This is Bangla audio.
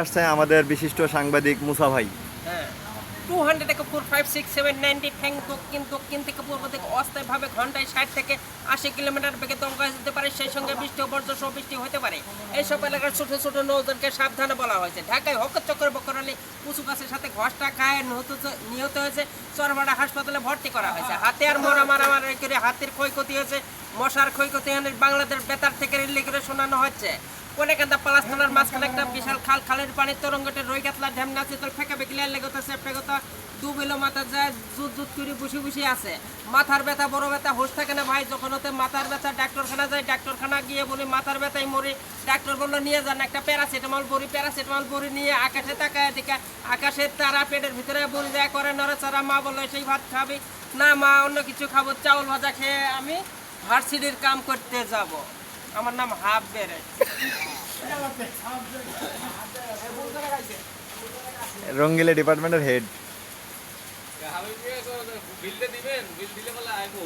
আসছে আমাদের বিশিষ্ট সাংবাদিক মুসা ভাই। হ্যাঁ 200 থেকে 4 5 6 7 90 ঠ্যাং দক্ষিণ থেকে পূর্ব দিকে অস্থায়ীভাবে ঘন্টায় 60 থেকে 80 কিলোমিটার বেগে দমকা যেতে পারে, সেই সঙ্গে বৃষ্টি ও বজ্রসহ বৃষ্টি হতে পারে। এইসব এলাকার ছোট ছোট নৌযানকে সাবধানে বলা হয়েছে। ঢাকায় হকচক্কর বকরালি উঁচু গাছের সাথে ঘষটা খায় নিহত হয়েছে, চরমাড়া হাসপাতালে ভর্তি করা হয়েছে। হাতে আর মারামারি করে হাতির ক্ষয়ক্ষতি হয়েছে, মশার ক্ষয়ক্ষতি হয়েছে। বাংলাদেশ বেতার থেকে রিলি করে শোনানো হচ্ছে কোনেকান্দা পালাস থানার মাঝখানে একটা বিশাল খালের পানির তরঙ্গটে রই কাতলা ঢ্যাম নাচে তোর ফেঁকা বেকিলিয়ার লেগেছে পেগতা দুবেলো মাথা যায় জুত করে বসে আছে। মাথার ব্যথা বড় ব্যথা হুঁশ থাকে না ভাই। যখন হতে মাথার ব্যথা ডাক্তারখানা যায়, ডাক্তারখানা গিয়ে বলি মাথার ব্যথায় মরি। ডাক্তার বললো নিয়ে যান একটা প্যারাসিটামল বড়ি নিয়ে আকাশে তাকায় দিকে আকাশের তারা পেটের ভিতরে বড়ি দেয়া করে নড়াচড়া। মা বললো সেই ভাত খাবি না মা, অন্য কিছু খাবো, চাউল ভাজা খেয়ে আমি ভার্সিটির কাম করতে যাব। আমার নাম হাফ বেড়ে। রঙ্গিলা ডিপার্টমেন্টের হেড। বিল দিবেন, বিল দিলে বলে আইবো।